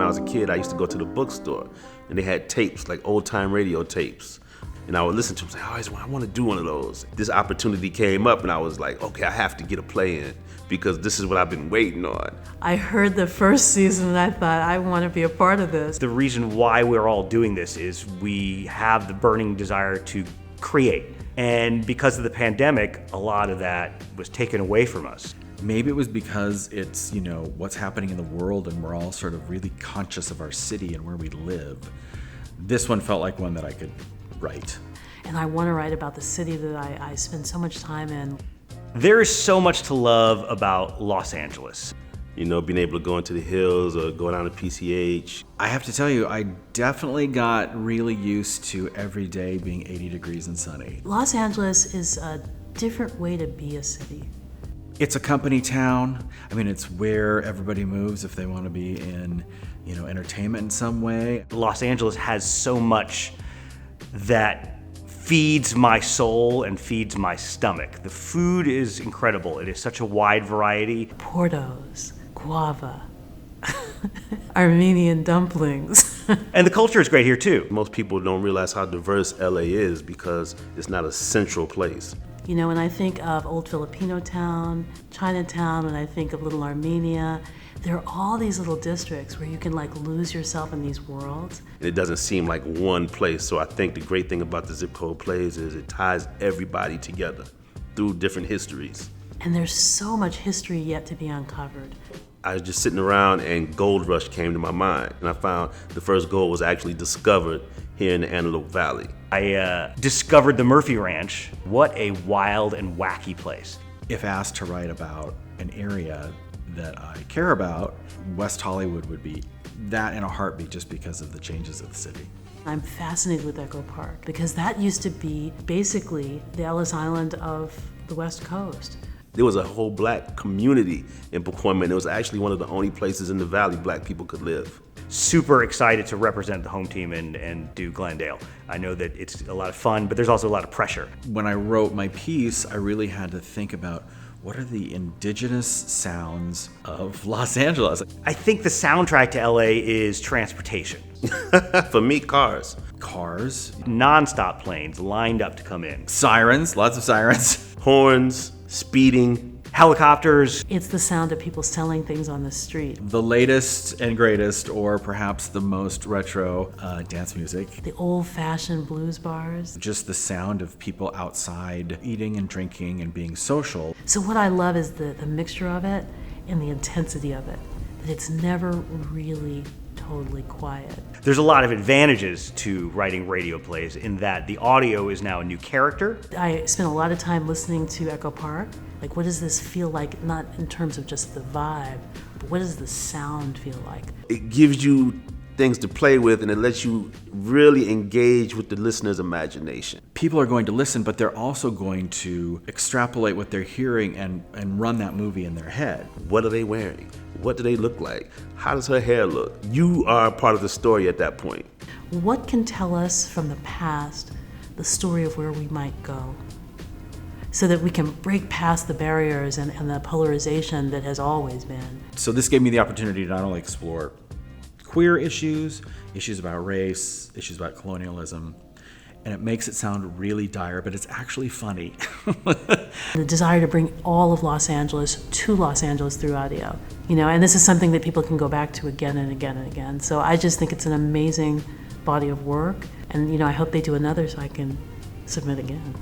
I was a kid, I used to go to the bookstore, and they had tapes, like old-time radio tapes. And I would listen to them and say, I want to do one of those. This opportunity came up, and I was like, okay, I have to get a play in, because this is what I've been waiting on. I heard the first season, and I thought, I want to be a part of this. The reason why we're all doing this is we have the burning desire to create. And because of the pandemic, a lot of that was taken away from us. Maybe it was because it's, what's happening in the world, and we're all sort of really conscious of our city and where we live. This one felt like one that I could write. And I want to write about the city that I spend so much time in. There is so much to love about Los Angeles. Being able to go into the hills or go down to PCH. I have to tell you, I definitely got really used to every day being 80 degrees and sunny. Los Angeles is a different way to be a city. It's a company town. It's where everybody moves if they want to be in, entertainment in some way. Los Angeles has so much that feeds my soul and feeds my stomach. The food is incredible. It is such a wide variety. Portos, guava, Armenian dumplings. And the culture is great here too. Most people don't realize how diverse LA is because it's not a central place. When I think of Old Filipino Town, Chinatown, when I think of Little Armenia, there are all these little districts where you can lose yourself in these worlds. It doesn't seem like one place, so I think the great thing about the Zip Code Plays is it ties everybody together through different histories. And there's so much history yet to be uncovered. I was just sitting around and Gold Rush came to my mind, and I found the first gold was actually discovered here in the Antelope Valley. I discovered the Murphy Ranch. What a wild and wacky place. If asked to write about an area that I care about, West Hollywood would be that in a heartbeat, just because of the changes of the city. I'm fascinated with Echo Park because that used to be basically the Ellis Island of the West Coast. There was a whole black community in Pacoima, and it was actually one of the only places in the valley black people could live. Super excited to represent the home team and do Glendale. I know that it's a lot of fun, but there's also a lot of pressure. When I wrote my piece, I really had to think about what are the indigenous sounds of Los Angeles? I think the soundtrack to LA is transportation. For me, cars. Cars. Non-stop planes lined up to come in. Sirens, lots of sirens. Horns, speeding. Helicopters. It's the sound of people selling things on the street. The latest and greatest, or perhaps the most retro dance music. The old-fashioned blues bars. Just the sound of people outside eating and drinking and being social. So what I love is the mixture of it and the intensity of it. That it's never really totally quiet. There's a lot of advantages to writing radio plays in that the audio is now a new character. I spent a lot of time listening to Echo Park. What does this feel like, not in terms of just the vibe, but what does the sound feel like? It gives you things to play with, and it lets you really engage with the listener's imagination. People are going to listen, but they're also going to extrapolate what they're hearing and run that movie in their head. What are they wearing? What do they look like? How does her hair look? You are part of the story at that point. What can tell us from the past the story of where we might go, so that we can break past the barriers and the polarization that has always been? So this gave me the opportunity to not only explore queer issues about race, issues about colonialism, and it makes it sound really dire, but it's actually funny. The desire to bring all of Los Angeles to Los Angeles through audio, and this is something that people can go back to again and again and again. So I just think it's an amazing body of work, and I hope they do another so I can submit again.